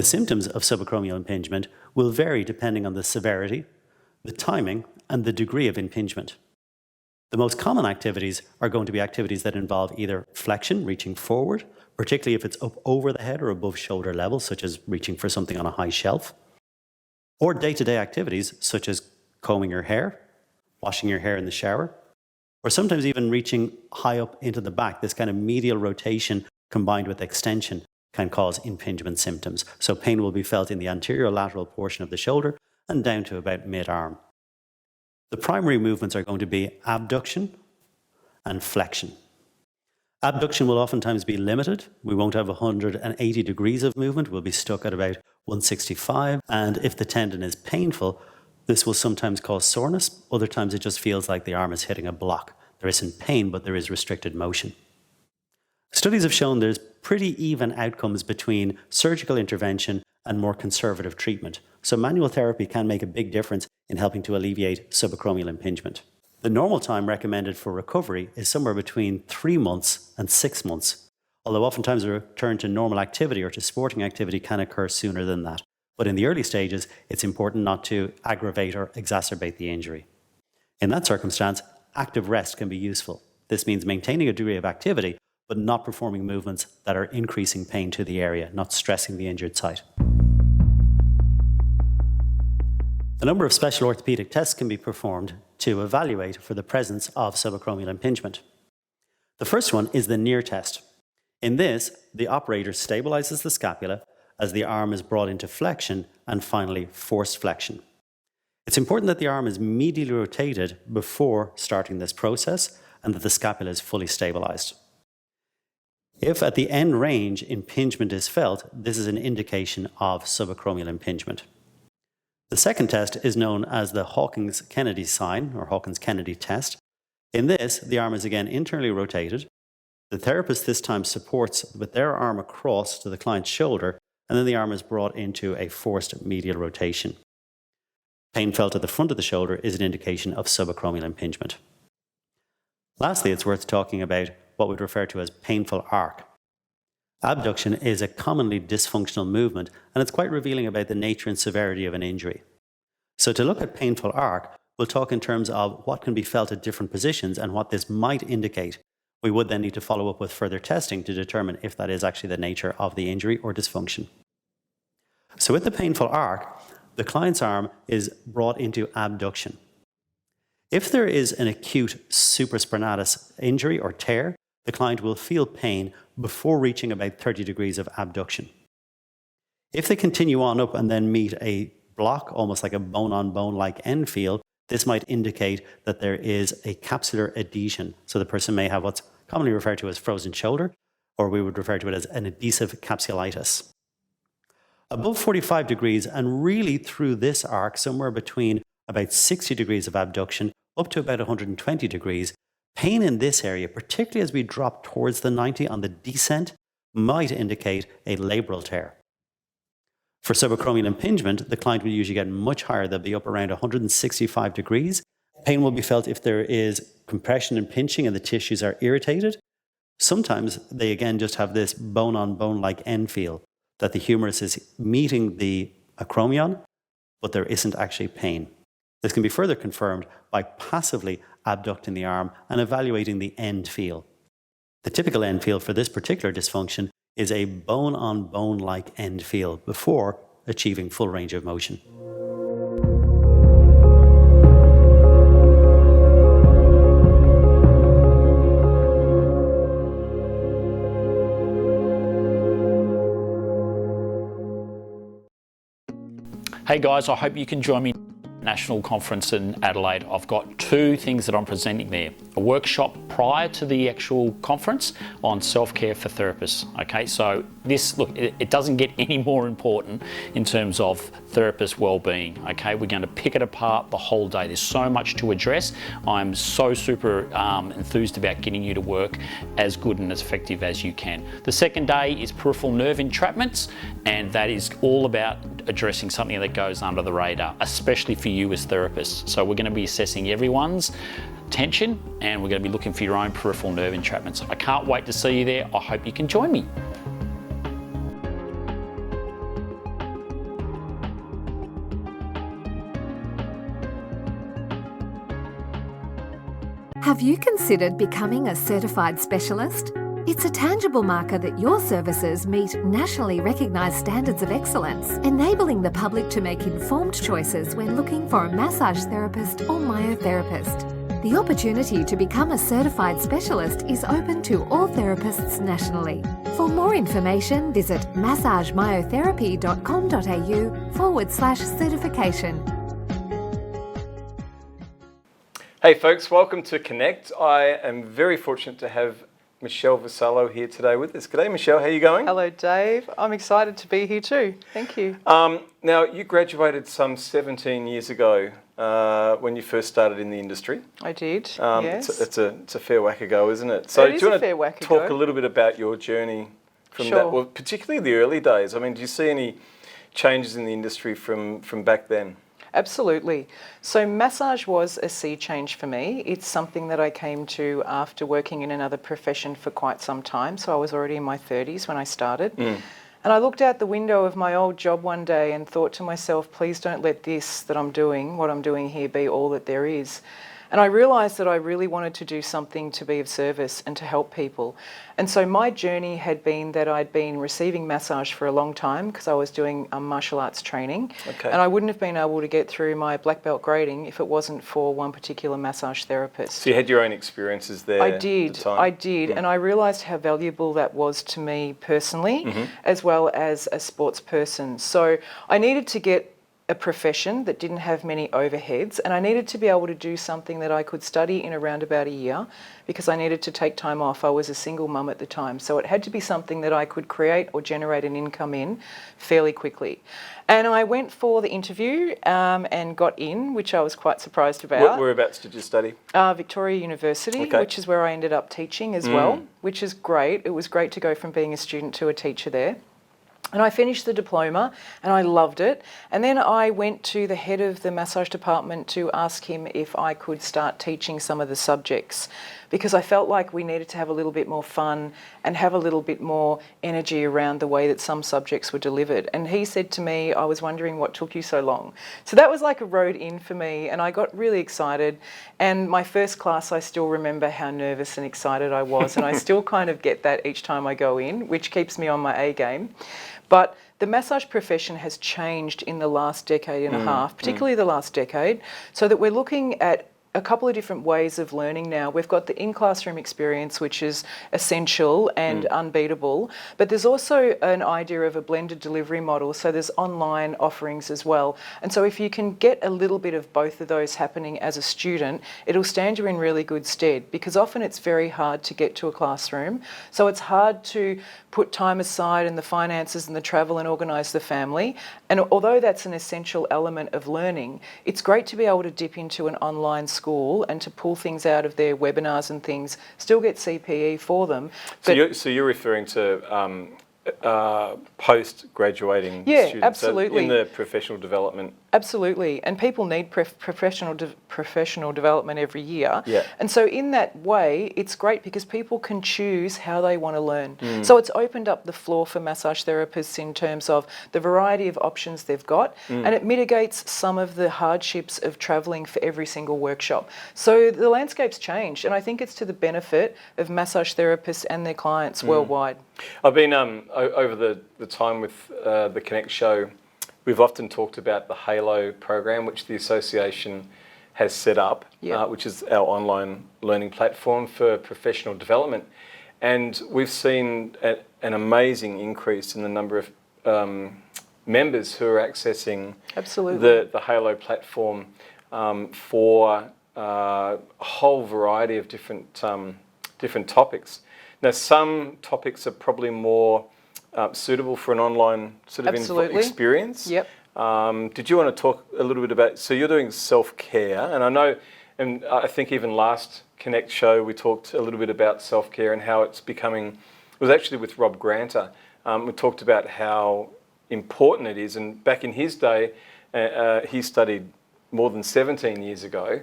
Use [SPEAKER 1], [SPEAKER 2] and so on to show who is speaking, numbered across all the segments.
[SPEAKER 1] The symptoms of subacromial impingement will vary depending on the severity, the timing, and the degree of impingement. The most common activities are going to be activities that involve either flexion, reaching forward, particularly if it's up over the head or above shoulder level, such as reaching for something on a high shelf, or day-to-day activities such as combing your hair, washing your hair in the shower, or sometimes even reaching high up into the back. This kind of medial rotation combined with extension can cause impingement symptoms. So pain will be felt in the anterior lateral portion of the shoulder and down to about mid-arm. The primary movements are going to be abduction and flexion. Abduction will oftentimes be limited. We won't have 180 degrees of movement. We'll be stuck at about 165. And if the tendon is painful, this will sometimes cause soreness. Other times it just feels like the arm is hitting a block. There isn't pain, but there is restricted motion. Studies have shown there's pretty even outcomes between surgical intervention and more conservative treatment. So manual therapy can make a big difference in helping to alleviate subacromial impingement. The normal time recommended for recovery is somewhere between 3 months and 6 months, although oftentimes a return to normal activity or to sporting activity can occur sooner than that. But in the early stages, it's important not to aggravate or exacerbate the injury. In that circumstance, active rest can be useful. This means maintaining a degree of activity, but not performing movements that are increasing pain to the area, not stressing the injured site. A number of special orthopedic tests can be performed to evaluate for the presence of subacromial impingement. The first one is the near test. In this, the operator stabilizes the scapula as the arm is brought into flexion and finally forced flexion. It's important that the arm is medially rotated before starting this process and that the scapula is fully stabilized. If at the end range impingement is felt, this is an indication of subacromial impingement. The second test is known as the Hawkins-Kennedy sign, or Hawkins-Kennedy test. In this, the arm is again internally rotated. The therapist this time supports with their arm across to the client's shoulder, and then the arm is brought into a forced medial rotation. Pain felt at the front of the shoulder is an indication of subacromial impingement. Lastly, it's worth talking about what we'd refer to as painful arc. Abduction is a commonly dysfunctional movement, and it's quite revealing about the nature and severity of an injury. So to look at painful arc, we'll talk in terms of what can be felt at different positions and what this might indicate. We would then need to follow up with further testing to determine if that is actually the nature of the injury or dysfunction. So with the painful arc, the client's arm is brought into abduction. If there is an acute supraspinatus injury or tear, the client will feel pain before reaching about 30 degrees of abduction. If they continue on up and then meet a block, almost like a bone-on-bone-like end feel, this might indicate that there is a capsular adhesion. So the person may have what's commonly referred to as frozen shoulder, or we would refer to it as an adhesive capsulitis. Above 45 degrees, and really through this arc, somewhere between about 60 degrees of abduction up to about 120 degrees, pain in this area, particularly as we drop towards the 90 on the descent, might indicate a labral tear. For subacromial impingement, the client will usually get much higher. They'll be up around 165 degrees. Pain will be felt if there is compression and pinching and the tissues are irritated. Sometimes they again just have this bone-on-bone-like end feel, that the humerus is meeting the acromion, but there isn't actually pain. This can be further confirmed by passively abducting the arm and evaluating the end feel. The typical end feel for this particular dysfunction is a bone-on-bone-like end feel before achieving full range of motion.
[SPEAKER 2] Hey guys, I hope you can join me National Conference in Adelaide. I've got 2 things that I'm presenting there. A workshop prior to the actual conference on self-care for therapists. Okay, so this, look, it doesn't get any more important in terms of therapist well-being. Okay, we're going to pick it apart the whole day. There's so much to address. I'm so super enthused about getting you to work as good and as effective as you can. The second day is peripheral nerve entrapments, and that is all about addressing something that goes under the radar, especially for you as therapists. So we're going to be assessing everyone's tension, and we're going to be looking for your own peripheral nerve entrapments. I can't wait to see you there. I hope you can join me.
[SPEAKER 3] Have you considered becoming a certified specialist? It's a tangible marker that your services meet nationally recognised standards of excellence, enabling the public to make informed choices when looking for a massage therapist or myotherapist. The opportunity to become a certified specialist is open to all therapists nationally. For more information, visit massagemyotherapy.com.au/certification.
[SPEAKER 4] Hey folks, welcome to Connect. I am very fortunate to have Michelle Vassallo here today with us. G'day Michelle, how are you going?
[SPEAKER 5] Hello Dave, I'm excited to be here too. Thank you.
[SPEAKER 4] Now you graduated some 17 years ago when you first started in the industry.
[SPEAKER 5] I did, yes.
[SPEAKER 4] It's a fair whack ago, isn't it? So
[SPEAKER 5] It is
[SPEAKER 4] do you
[SPEAKER 5] a fair
[SPEAKER 4] want
[SPEAKER 5] whack
[SPEAKER 4] to talk
[SPEAKER 5] ago.
[SPEAKER 4] a little bit about your journey from
[SPEAKER 5] Sure.
[SPEAKER 4] that, well, particularly the early days? I mean, do you see any changes in the industry from back then?
[SPEAKER 5] Absolutely. So massage was a sea change for me. It's something that I came to after working in another profession for quite some time. So I was already in my 30s when I started. And I looked out the window of my old job one day and thought to myself, please don't let this that I'm doing, what I'm doing here, be all that there is. And I realised that I really wanted to do something to be of service and to help people. And so my journey had been that I'd been receiving massage for a long time because I was doing martial arts training.
[SPEAKER 4] Okay.
[SPEAKER 5] And I wouldn't have been able to get through my black belt grading if it wasn't for one particular massage therapist.
[SPEAKER 4] So you had your own experiences there
[SPEAKER 5] I
[SPEAKER 4] at the
[SPEAKER 5] did,
[SPEAKER 4] time?
[SPEAKER 5] and I realised how valuable that was to me personally, as well as a sports person. So I needed to get a profession that didn't have many overheads, and I needed to be able to do something that I could study in around about a year because I needed to take time off. I was a single mum at the time, so it had to be something that I could create or generate an income in fairly quickly. And I went for the interview and got in, which I was quite surprised about.
[SPEAKER 4] Whereabouts did you study?
[SPEAKER 5] Victoria University,
[SPEAKER 4] Okay.
[SPEAKER 5] which is where I ended up teaching as well, which is great. It was great to go from being a student to a teacher there. And I finished the diploma and I loved it. And then I went to the head of the massage department to ask him if I could start teaching some of the subjects because I felt like we needed to have a little bit more fun and have a little bit more energy around the way that some subjects were delivered. And he said to me, I was wondering what took you so long. So that was like a road in for me and I got really excited. And my first class, I still remember how nervous and excited I was. And I still kind of get that each time I go in, which keeps me on my A game. But the massage profession has changed in the last decade and a half, particularly the last decade, so that we're looking at a couple of different ways of learning now. We've got the in-classroom experience, which is essential and unbeatable, but there's also an idea of a blended delivery model, so there's online offerings as well. And so if you can get a little bit of both of those happening as a student, it'll stand you in really good stead because often it's very hard to get to a classroom. So it's hard to put time aside and the finances and the travel and organise the family. And although that's an essential element of learning, it's great to be able to dip into an online school and to pull things out of their webinars and things, still get CPE for them. But
[SPEAKER 4] So you're referring to post-graduating
[SPEAKER 5] Yeah,
[SPEAKER 4] students
[SPEAKER 5] absolutely.
[SPEAKER 4] in the professional development.
[SPEAKER 5] Absolutely, and people need professional development every year.
[SPEAKER 4] Yeah.
[SPEAKER 5] And so in that way, it's great because people can choose how they want to learn. So it's opened up the floor for massage therapists in terms of the variety of options they've got, and it mitigates some of the hardships of travelling for every single workshop. So the landscape's changed, and I think it's to the benefit of massage therapists and their clients worldwide.
[SPEAKER 4] I've been, over the time with the Connect show, we've often talked about the HALO program, which the association has set up, which is our online learning platform for professional development. And we've seen an amazing increase in the number of members who are accessing
[SPEAKER 5] Absolutely.
[SPEAKER 4] the HALO platform for a whole variety of different topics. Now, some topics are probably more suitable for an online sort of experience.
[SPEAKER 5] Yep.
[SPEAKER 4] Did you want to talk a little bit about, so you're doing self-care, and I know, and I think even last Connect show we talked a little bit about self-care and how it's becoming, it was actually with Rob Granter, we talked about how important it is, and back in his day, he studied more than 17 years ago,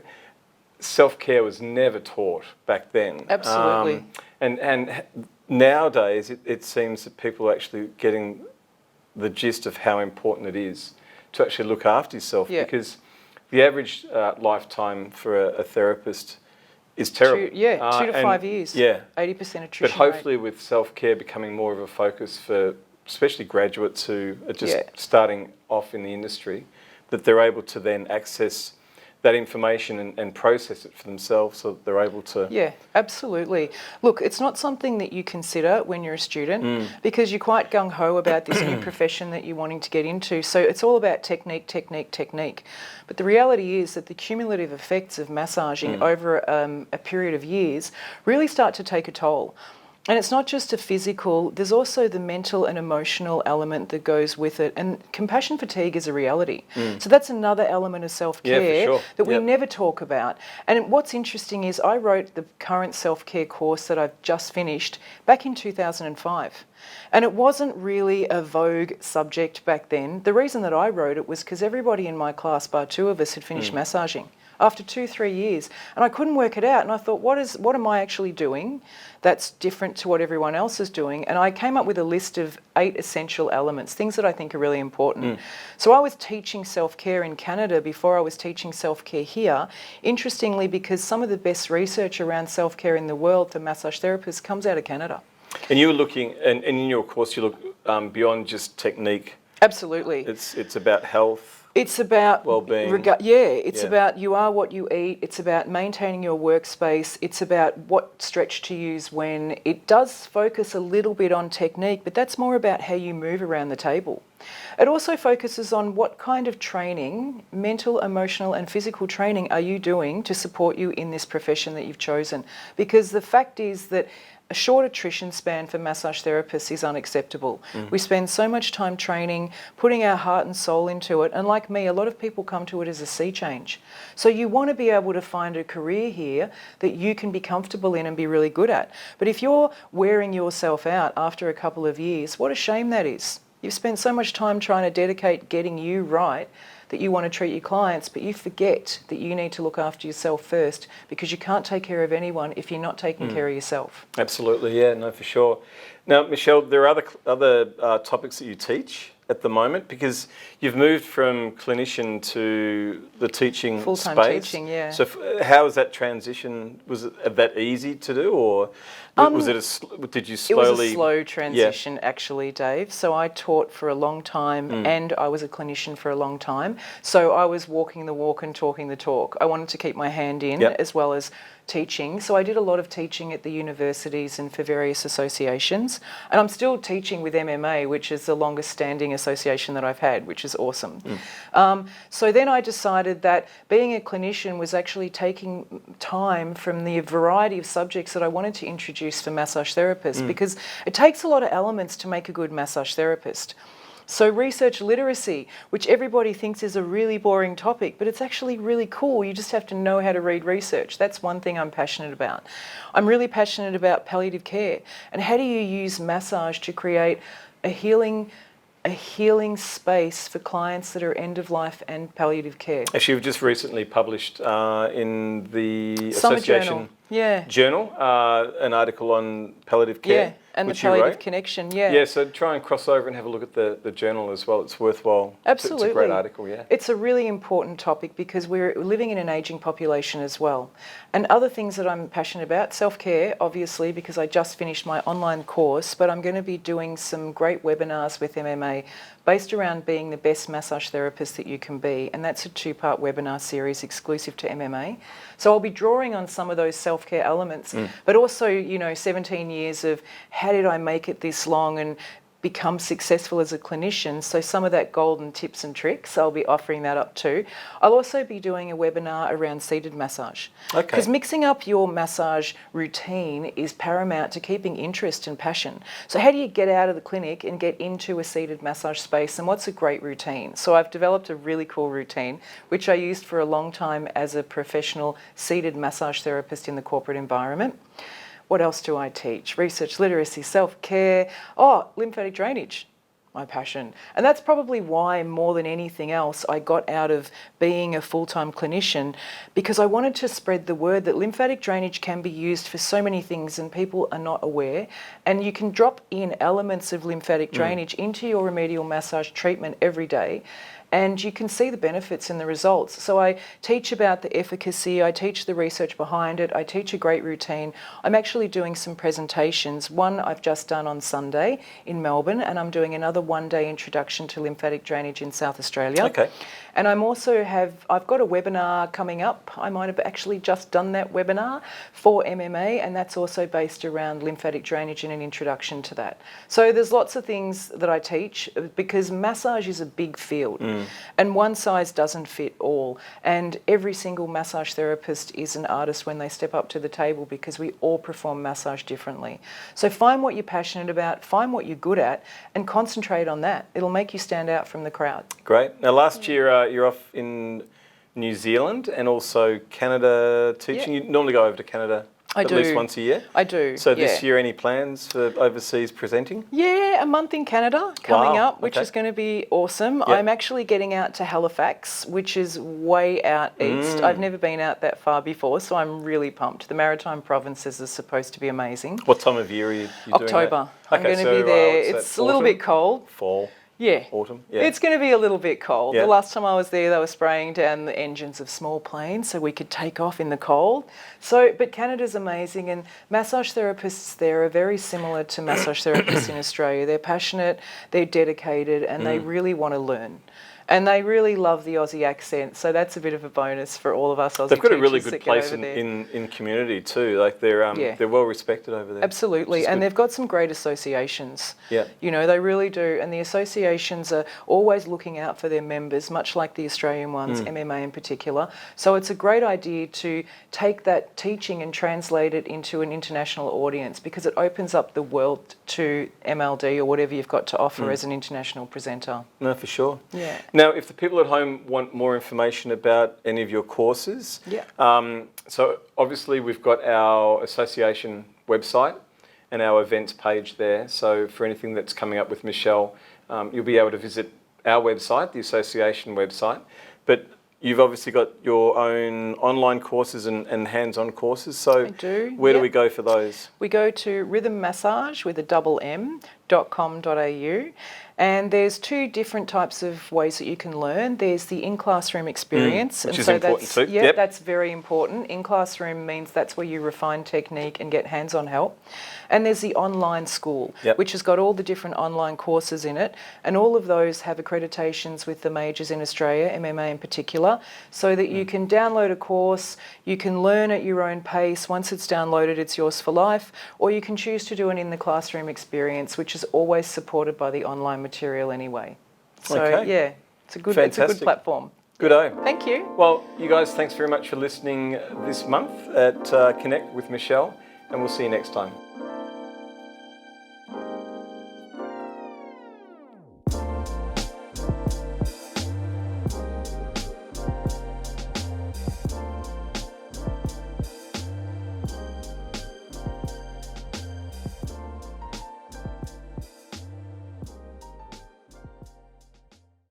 [SPEAKER 4] self-care was never taught back then.
[SPEAKER 5] Absolutely.
[SPEAKER 4] And nowadays, it seems that people are actually getting the gist of how important it is to actually look after yourself, because the average lifetime for a therapist is terrible.
[SPEAKER 5] 2 to 5 years.
[SPEAKER 4] Yeah.
[SPEAKER 5] 80% attrition
[SPEAKER 4] But hopefully with self-care becoming more of a focus for especially graduates who are just starting off in the industry, that they're able to then access that information and process it for themselves so that they're able to...
[SPEAKER 5] Yeah, absolutely. Look, it's not something that you consider when you're a student because you're quite gung-ho about this new profession that you're wanting to get into. So it's all about technique, technique, technique. But the reality is that the cumulative effects of massaging over a period of years really start to take a toll. And it's not just a physical, there's also the mental and emotional element that goes with it. And compassion fatigue is a reality. So that's another element of self-care that we never talk about. And what's interesting is I wrote the current self-care course that I've just finished back in 2005. And it wasn't really a vogue subject back then. The reason that I wrote it was because everybody in my class, bar 2 of us, had finished massaging after 2-3 years, and I couldn't work it out. And I thought, what am I actually doing that's different to what everyone else is doing? And I came up with a list of 8 essential elements, things that I think are really important. So I was teaching self-care in Canada before I was teaching self-care here, interestingly, because some of the best research around self-care in the world for massage therapists comes out of Canada.
[SPEAKER 4] And you were looking, and in your course, you look beyond just technique.
[SPEAKER 5] Absolutely.
[SPEAKER 4] It's about health.
[SPEAKER 5] It's about
[SPEAKER 4] well-being.
[SPEAKER 5] It's about you are what you eat. It's about maintaining your workspace. It's about what stretch to use when. It does focus a little bit on technique, but that's more about how you move around the table. It also focuses on what kind of training, mental, emotional and physical training are you doing to support you in this profession that you've chosen. Because the fact is that a short attrition span for massage therapists is unacceptable. We spend so much time training, putting our heart and soul into it, and like me, a lot of people come to it as a sea change. So you want to be able to find a career here that you can be comfortable in and be really good at. But if you're wearing yourself out after a couple of years, what a shame that is. You've spent so much time trying to dedicate getting you right that you want to treat your clients, but you forget that you need to look after yourself first, because you can't take care of anyone if you're not taking care of yourself.
[SPEAKER 4] Absolutely, yeah, no, for sure. Now, Michelle, there are other topics that you teach at the moment, because you've moved from clinician to the teaching
[SPEAKER 5] Full-time
[SPEAKER 4] space.
[SPEAKER 5] teaching, yeah.
[SPEAKER 4] So how was that transition? Was it that easy to do, or was it did you slowly...
[SPEAKER 5] It was a slow transition, actually, Dave. So I taught for a long time and I was a clinician for a long time. So I was walking the walk and talking the talk. I wanted to keep my hand in as well as teaching. So I did a lot of teaching at the universities and for various associations. And I'm still teaching with MMA, which is the longest standing association that I've had, which is awesome. So then I decided that being a clinician was actually taking time from the variety of subjects that I wanted to introduce for massage therapists, because it takes a lot of elements to make a good massage therapist. So research literacy, which everybody thinks is a really boring topic, but it's actually really cool. You just have to know how to read research. That's one thing I'm passionate about. I'm really passionate about palliative care, and how do you use massage to create a healing space for clients that are end of life and palliative care.
[SPEAKER 4] Actually, we've just recently published in the
[SPEAKER 5] Summer
[SPEAKER 4] Association Journal an article on palliative care.
[SPEAKER 5] Yeah, and the palliative connection,
[SPEAKER 4] Yeah, so try and cross over and have a look at the journal as well. It's worthwhile.
[SPEAKER 5] Absolutely.
[SPEAKER 4] It's a great article, yeah.
[SPEAKER 5] It's a really important topic because we're living in an ageing population as well. And other things that I'm passionate about, self-care, obviously, because I just finished my online course, but I'm going to be doing some great webinars with MMA based around being the best massage therapist that you can be. And that's a 2-part webinar series exclusive to MMA. So I'll be drawing on some of those self-care elements, but also, 17 years of how did I make it this long and become successful as a clinician. So some of that golden tips and tricks, I'll be offering that up too. I'll also be doing a webinar around seated massage. Okay. Because mixing up your massage routine is paramount to keeping interest and passion. So how do you get out of the clinic and get into a seated massage space, and what's a great routine? So I've developed a really cool routine, which I used for a long time as a professional seated massage therapist in the corporate environment. What else do I teach? Research literacy, self-care, lymphatic drainage, my passion. And that's probably why, more than anything else, I got out of being a full-time clinician, because I wanted to spread the word that lymphatic drainage can be used for so many things and people are not aware. And you can drop in elements of lymphatic drainage into your remedial massage treatment every day. and you can see the benefits and the results. So I teach about the efficacy, I teach the research behind it, I teach a great routine. I'm actually doing some presentations. One I've just done on Sunday in Melbourne, and I'm doing another one-day introduction to lymphatic drainage in South Australia.
[SPEAKER 4] Okay.
[SPEAKER 5] And I've got a webinar coming up. I might have actually just done that webinar for MMA, and that's also based around lymphatic drainage and an introduction to that. So there's lots of things that I teach because massage is a big field and one size doesn't fit all. And every single massage therapist is an artist when they step up to the table because we all perform massage differently. So find what you're passionate about, find what you're good at, and concentrate on that. It'll make you stand out from the crowd.
[SPEAKER 4] Great. Now, last year you're off in New Zealand and also Canada teaching.
[SPEAKER 5] Yeah.
[SPEAKER 4] You normally go over to Canada at least once a year.
[SPEAKER 5] I do.
[SPEAKER 4] So this year, any plans for overseas presenting?
[SPEAKER 5] Yeah, a month in Canada coming
[SPEAKER 4] Wow,
[SPEAKER 5] up, which
[SPEAKER 4] okay.
[SPEAKER 5] is going to be awesome.
[SPEAKER 4] Yep.
[SPEAKER 5] I'm actually getting out to Halifax, which is way out east. I've never been out that far before, so I'm really pumped. The Maritime Provinces is supposed to be amazing.
[SPEAKER 4] What time of year are you doing
[SPEAKER 5] October.
[SPEAKER 4] that?
[SPEAKER 5] I'm going to be there. It's a little bit cold.
[SPEAKER 4] Fall?
[SPEAKER 5] Yeah.
[SPEAKER 4] Autumn? Yeah.
[SPEAKER 5] It's going to be a little bit cold.
[SPEAKER 4] Yeah.
[SPEAKER 5] The last time I was there, they were spraying down the engines of small planes so we could take off in the cold. But Canada's amazing, and massage therapists there are very similar to massage therapists in Australia. They're passionate, they're dedicated, and they really want to learn. And they really love the Aussie accent, so that's a bit of a bonus for all of us Aussie
[SPEAKER 4] They've got a really
[SPEAKER 5] teachers
[SPEAKER 4] good
[SPEAKER 5] that get
[SPEAKER 4] place
[SPEAKER 5] over there.
[SPEAKER 4] in community too. Like they're well respected over there.
[SPEAKER 5] Absolutely, and they've got some great associations.
[SPEAKER 4] Yeah.
[SPEAKER 5] You know, they really do, and the associations are always looking out for their members, much like the Australian ones, MMA in particular. So it's a great idea to take that teaching and translate it into an international audience because it opens up the world to MLD or whatever you've got to offer as an international presenter.
[SPEAKER 4] No, for sure.
[SPEAKER 5] Yeah.
[SPEAKER 4] Now, if the people at home want more information about any of your courses, so obviously we've got our association website and our events page there. So for anything that's coming up with Michelle, you'll be able to visit our website, the association website. But you've obviously got your own online courses and hands-on courses. So
[SPEAKER 5] I do,
[SPEAKER 4] where do we go for those?
[SPEAKER 5] We go to rhythmmassage with a double M.com.au, and there's two different types of ways that you can learn. There's the in-classroom experience.
[SPEAKER 4] Which
[SPEAKER 5] and
[SPEAKER 4] is
[SPEAKER 5] so
[SPEAKER 4] important
[SPEAKER 5] that's,
[SPEAKER 4] too.
[SPEAKER 5] Yeah,
[SPEAKER 4] Yep.
[SPEAKER 5] that's very important. In-classroom means that's where you refine technique and get hands-on help. And there's the online school, which has got all the different online courses in it, and all of those have accreditations with the majors in Australia, MMA in particular, so that you can download a course, you can learn at your own pace. Once it's downloaded, it's yours for life, or you can choose to do an in-the-classroom experience, which is always supported by the online material anyway. So yeah, it's a good platform.
[SPEAKER 4] Good-o.
[SPEAKER 5] Thank you.
[SPEAKER 4] Well, you guys, thanks very much for listening this month at Connect with Michelle, and we'll see you next time.